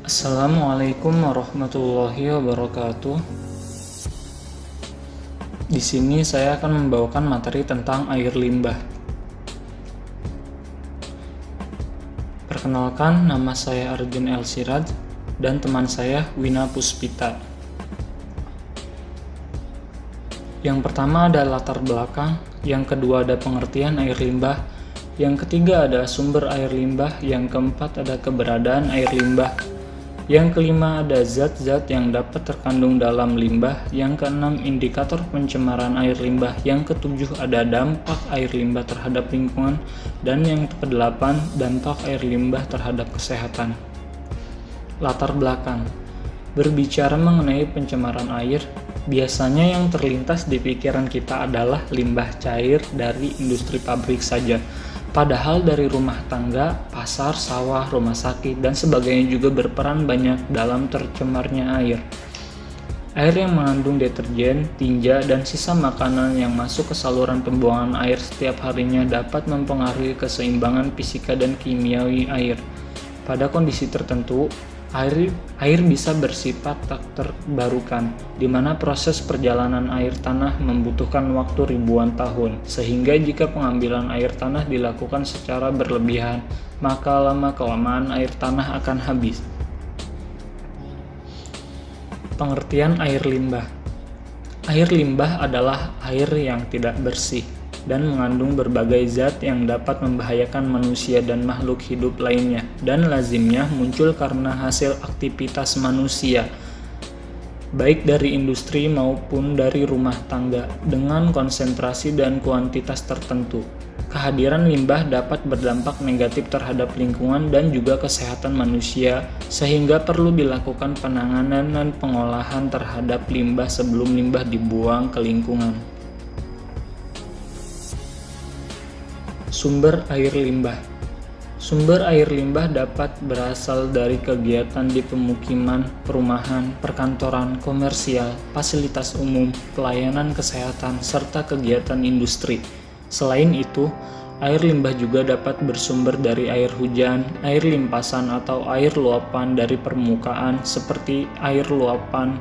Assalamualaikum warahmatullahi wabarakatuh. Di sini saya akan membawakan materi tentang air limbah. Perkenalkan, nama saya Arjun El Siraj dan teman saya Wina Puspita. Yang pertama ada latar belakang, yang kedua ada pengertian air limbah, yang ketiga ada sumber air limbah, yang keempat ada keberadaan air limbah, yang kelima ada zat-zat yang dapat terkandung dalam limbah, yang keenam indikator pencemaran air limbah, yang ketujuh ada dampak air limbah terhadap lingkungan, dan yang kedelapan dampak air limbah terhadap kesehatan. Latar belakang. Berbicara mengenai pencemaran air, biasanya yang terlintas di pikiran kita adalah limbah cair dari industri pabrik saja. Padahal dari rumah tangga, pasar, sawah, rumah sakit, dan sebagainya juga berperan banyak dalam tercemarnya air. Air yang mengandung deterjen, tinja, dan sisa makanan yang masuk ke saluran pembuangan air setiap harinya dapat mempengaruhi keseimbangan fisika dan kimiawi air. Pada kondisi tertentu, air bisa bersifat tak terbarukan, di mana proses perjalanan air tanah membutuhkan waktu ribuan tahun, sehingga jika pengambilan air tanah dilakukan secara berlebihan, maka lama-kelamaan air tanah akan habis. Pengertian air limbah. Air limbah adalah air yang tidak bersih dan mengandung berbagai zat yang dapat membahayakan manusia dan makhluk hidup lainnya, dan lazimnya muncul karena hasil aktivitas manusia, baik dari industri maupun dari rumah tangga, dengan konsentrasi dan kuantitas tertentu. Kehadiran limbah dapat berdampak negatif terhadap lingkungan dan juga kesehatan manusia, sehingga perlu dilakukan penanganan dan pengolahan terhadap limbah sebelum limbah dibuang ke lingkungan. Sumber air limbah. Sumber air limbah dapat berasal dari kegiatan di pemukiman, perumahan, perkantoran, komersial, fasilitas umum, pelayanan kesehatan, serta kegiatan industri. Selain itu, air limbah juga dapat bersumber dari air hujan, air limpasan atau air luapan dari permukaan seperti air luapan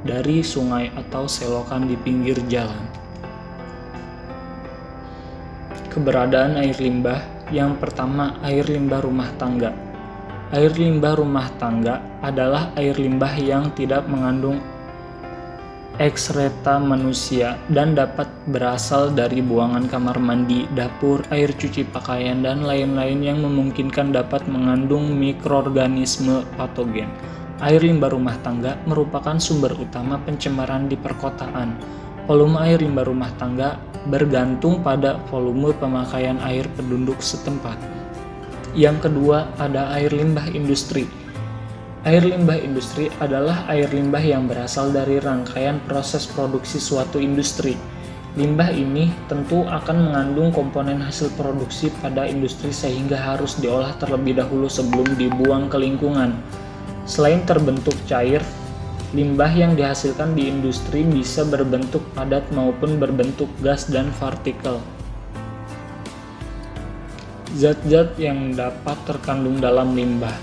dari sungai atau selokan di pinggir jalan. Keberadaan air limbah. Yang pertama, air limbah rumah tangga. Air limbah rumah tangga adalah air limbah yang tidak mengandung ekskreta manusia dan dapat berasal dari buangan kamar mandi, dapur, air cuci pakaian, dan lain-lain yang memungkinkan dapat mengandung mikroorganisme patogen. Air limbah rumah tangga merupakan sumber utama pencemaran di perkotaan. Volume air limbah rumah tangga bergantung pada volume pemakaian air penduduk setempat. Yang kedua, ada air limbah industri. Air limbah industri adalah air limbah yang berasal dari rangkaian proses produksi suatu industri. Limbah ini tentu akan mengandung komponen hasil produksi pada industri sehingga harus diolah terlebih dahulu sebelum dibuang ke lingkungan. Selain terbentuk cair, limbah yang dihasilkan di industri bisa berbentuk padat maupun berbentuk gas dan partikel. Zat-zat yang dapat terkandung dalam limbah.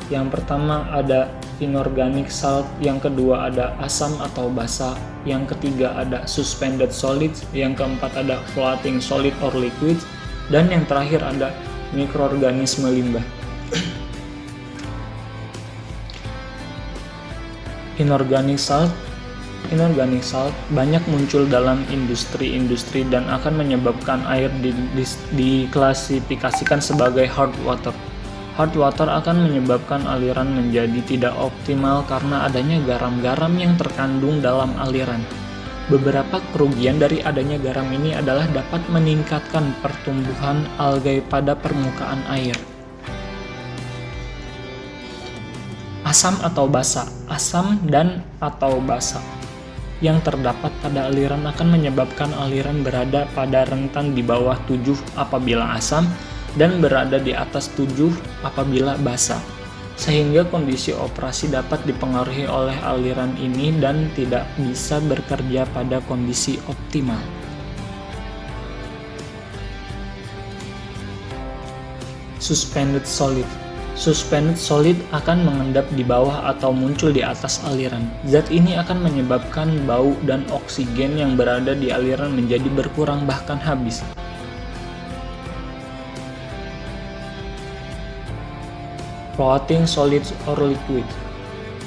Yang pertama ada inorganic salt, yang kedua ada asam atau basa, yang ketiga ada suspended solids, yang keempat ada floating solid or liquid, dan yang terakhir ada mikroorganisme limbah. Inorganic salt banyak muncul dalam industri-industri dan akan menyebabkan air diklasifikasikan sebagai hard water. Hard water akan menyebabkan aliran menjadi tidak optimal karena adanya garam-garam yang terkandung dalam aliran. Beberapa kerugian dari adanya garam ini adalah dapat meningkatkan pertumbuhan algae pada permukaan air. Asam atau basa. Asam dan atau basa yang terdapat pada aliran akan menyebabkan aliran berada pada rentan di bawah 7 apabila asam dan berada di atas 7 apabila basa, sehingga kondisi operasi dapat dipengaruhi oleh aliran ini dan tidak bisa bekerja pada kondisi optimal. Suspended solid. Suspended solid akan mengendap di bawah atau muncul di atas aliran. Zat ini akan menyebabkan bau dan oksigen yang berada di aliran menjadi berkurang bahkan habis. Floating solids or liquid.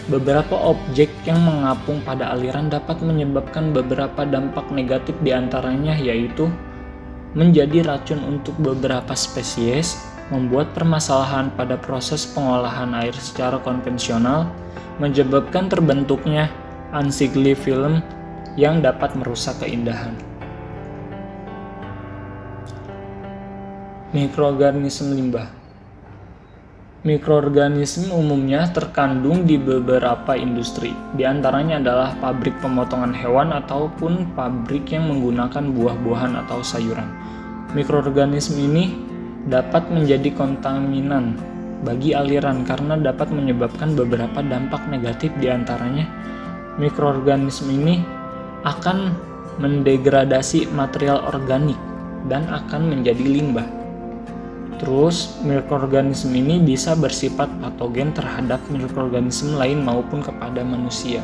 Beberapa objek yang mengapung pada aliran dapat menyebabkan beberapa dampak negatif, diantaranya yaitu menjadi racun untuk beberapa spesies, membuat permasalahan pada proses pengolahan air secara konvensional, menyebabkan terbentuknya unsightly film yang dapat merusak keindahan. Mikroorganisme limbah. Mikroorganisme umumnya terkandung di beberapa industri, di antaranya adalah pabrik pemotongan hewan ataupun pabrik yang menggunakan buah-buahan atau sayuran. Mikroorganisme ini dapat menjadi kontaminan bagi aliran karena dapat menyebabkan beberapa dampak negatif, di antaranya mikroorganisme ini akan mendegradasi material organik dan akan menjadi limbah. Terus, mikroorganisme ini bisa bersifat patogen terhadap mikroorganisme lain maupun kepada manusia.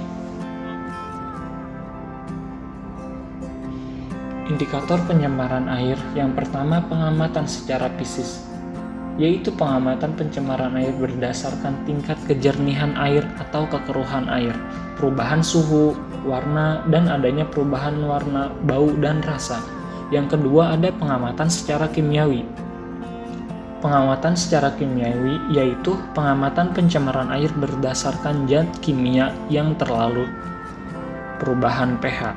Indikator pencemaran air yang pertama, pengamatan secara fisik, yaitu pengamatan pencemaran air berdasarkan tingkat kejernihan air atau kekeruhan air, perubahan suhu, warna, dan adanya perubahan warna, bau, dan rasa. Yang kedua, ada pengamatan secara kimiawi. Pengamatan secara kimiawi yaitu pengamatan pencemaran air berdasarkan zat kimia yang terlalu perubahan pH.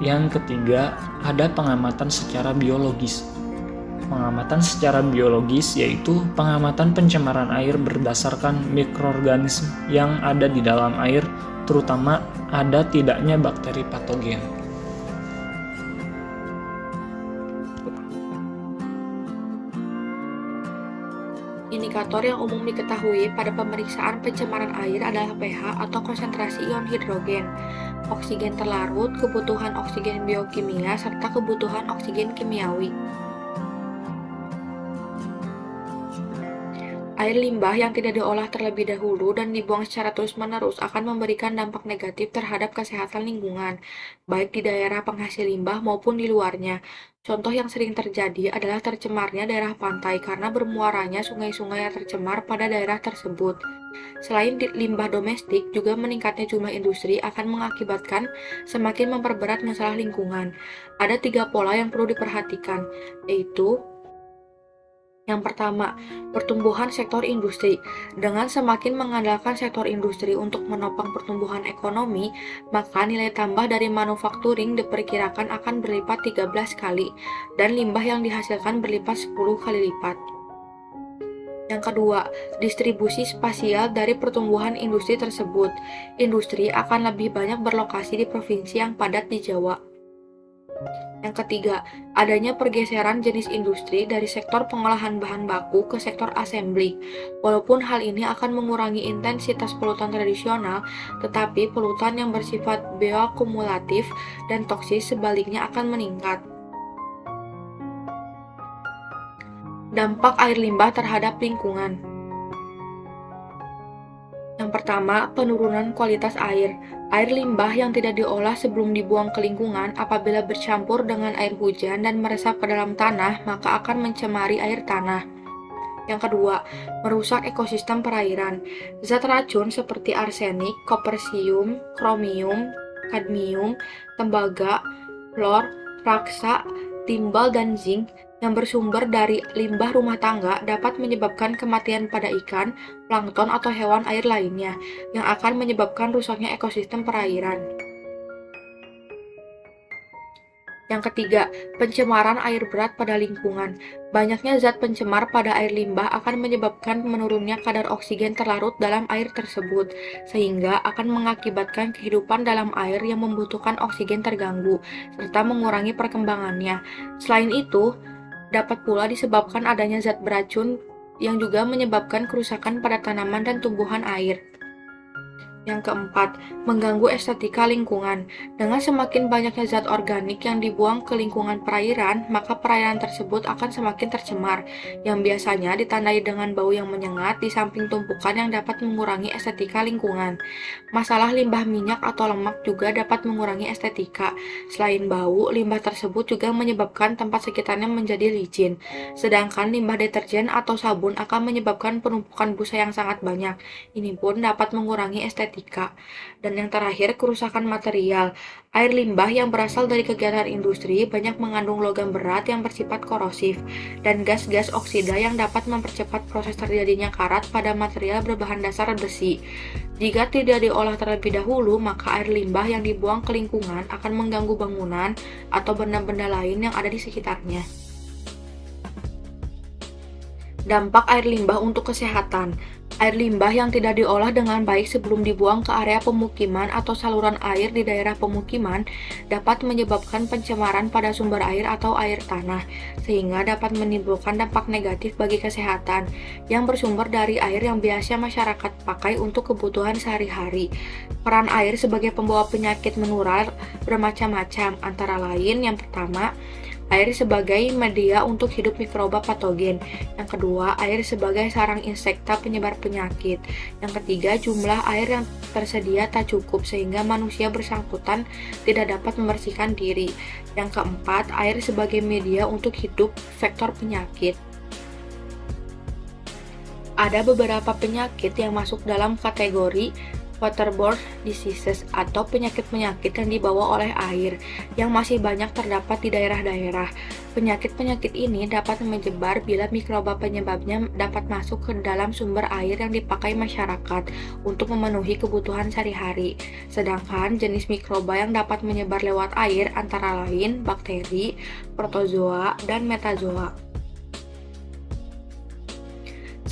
Yang ketiga, ada pengamatan secara biologis. Pengamatan secara biologis yaitu pengamatan pencemaran air berdasarkan mikroorganisme yang ada di dalam air, terutama ada tidaknya bakteri patogen. Indikator yang umum diketahui pada pemeriksaan pencemaran air adalah pH atau konsentrasi ion hidrogen, oksigen terlarut, kebutuhan oksigen biokimia, serta kebutuhan oksigen kimiawi. Air limbah yang tidak diolah terlebih dahulu dan dibuang secara terus-menerus akan memberikan dampak negatif terhadap kesehatan lingkungan, baik di daerah penghasil limbah maupun di luarnya. Contoh yang sering terjadi adalah tercemarnya daerah pantai karena bermuaranya sungai-sungai yang tercemar pada daerah tersebut. Selain limbah domestik, juga meningkatnya jumlah industri akan mengakibatkan semakin memperberat masalah lingkungan. Ada 3 pola yang perlu diperhatikan, yaitu yang pertama, pertumbuhan sektor industri. Dengan semakin mengandalkan sektor industri untuk menopang pertumbuhan ekonomi, maka nilai tambah dari manufacturing diperkirakan akan berlipat 13 kali, dan limbah yang dihasilkan berlipat 10 kali lipat. Yang kedua, distribusi spasial dari pertumbuhan industri tersebut. Industri akan lebih banyak berlokasi di provinsi yang padat di Jawa. Yang ketiga, adanya pergeseran jenis industri dari sektor pengolahan bahan baku ke sektor assembly. Walaupun hal ini akan mengurangi intensitas polutan tradisional, tetapi polutan yang bersifat bioakumulatif dan toksis sebaliknya akan meningkat. Dampak air limbah terhadap lingkungan. Yang pertama, penurunan kualitas air. Air limbah yang tidak diolah sebelum dibuang ke lingkungan apabila bercampur dengan air hujan dan meresap ke dalam tanah, maka akan mencemari air tanah. Yang kedua, merusak ekosistem perairan. Zat racun seperti arsenik, kopersium, kromium, kadmium, tembaga, fluor, raksa, timbal, dan zinc yang bersumber dari limbah rumah tangga dapat menyebabkan kematian pada ikan, plankton, atau hewan air lainnya, yang akan menyebabkan rusaknya ekosistem perairan. Yang ketiga, pencemaran air berat pada lingkungan. Banyaknya zat pencemar pada air limbah akan menyebabkan menurunnya kadar oksigen terlarut dalam air tersebut, sehingga akan mengakibatkan kehidupan dalam air yang membutuhkan oksigen terganggu, serta mengurangi perkembangannya. Selain itu, dapat pula disebabkan adanya zat beracun yang juga menyebabkan kerusakan pada tanaman dan tumbuhan air. Yang keempat, mengganggu estetika lingkungan. Dengan semakin banyaknya zat organik yang dibuang ke lingkungan perairan, maka perairan tersebut akan semakin tercemar, yang biasanya ditandai dengan bau yang menyengat di samping tumpukan yang dapat mengurangi estetika lingkungan. Masalah limbah minyak atau lemak juga dapat mengurangi estetika. Selain bau, limbah tersebut juga menyebabkan tempat sekitarnya menjadi licin. Sedangkan limbah deterjen atau sabun akan menyebabkan penumpukan busa yang sangat banyak. Ini pun dapat mengurangi estetika. Dan yang terakhir, kerusakan material. Air limbah yang berasal dari kegiatan industri banyak mengandung logam berat yang bersifat korosif dan gas-gas oksida yang dapat mempercepat proses terjadinya karat pada material berbahan dasar besi. Jika tidak diolah terlebih dahulu, maka air limbah yang dibuang ke lingkungan akan mengganggu bangunan atau benda-benda lain yang ada di sekitarnya. Dampak air limbah untuk kesehatan. Air limbah yang tidak diolah dengan baik sebelum dibuang ke area pemukiman atau saluran air di daerah pemukiman dapat menyebabkan pencemaran pada sumber air atau air tanah, sehingga dapat menimbulkan dampak negatif bagi kesehatan yang bersumber dari air yang biasa masyarakat pakai untuk kebutuhan sehari-hari. Peran air sebagai pembawa penyakit menular bermacam-macam, antara lain yang pertama, air sebagai media untuk hidup mikroba patogen. Yang kedua, air sebagai sarang insekta penyebar penyakit. Yang ketiga, jumlah air yang tersedia tak cukup sehingga manusia bersangkutan tidak dapat membersihkan diri. Yang keempat, air sebagai media untuk hidup vektor penyakit. Ada beberapa penyakit yang masuk dalam kategori waterborne diseases atau penyakit-penyakit yang dibawa oleh air yang masih banyak terdapat di daerah-daerah. Penyakit-penyakit ini dapat menyebar bila mikroba penyebabnya dapat masuk ke dalam sumber air yang dipakai masyarakat untuk memenuhi kebutuhan sehari-hari. Sedangkan jenis mikroba yang dapat menyebar lewat air antara lain bakteri, protozoa, dan metazoa.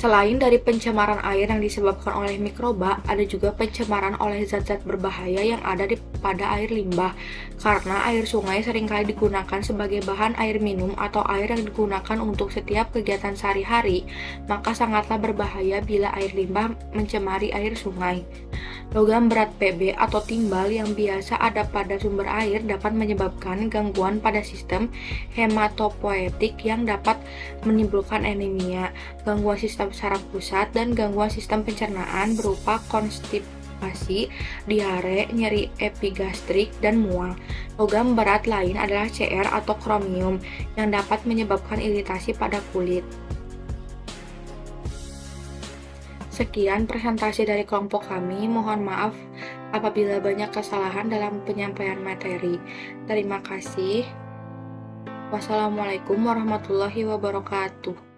Selain dari pencemaran air yang disebabkan oleh mikroba, ada juga pencemaran oleh zat-zat berbahaya yang ada pada air limbah. Karena air sungai seringkali digunakan sebagai bahan air minum atau air yang digunakan untuk setiap kegiatan sehari-hari, maka sangatlah berbahaya bila air limbah mencemari air sungai. Logam berat Pb atau timbal yang biasa ada pada sumber air dapat menyebabkan gangguan pada sistem hematopoietik yang dapat menimbulkan anemia, gangguan sistem saraf pusat, dan gangguan sistem pencernaan berupa konstipasi, diare, nyeri epigastrik, dan mual. Logam berat lain adalah Cr atau kromium yang dapat menyebabkan iritasi pada kulit. Sekian presentasi dari kelompok kami. Mohon maaf apabila banyak kesalahan dalam penyampaian materi. Terima kasih. Wassalamualaikum warahmatullahi wabarakatuh.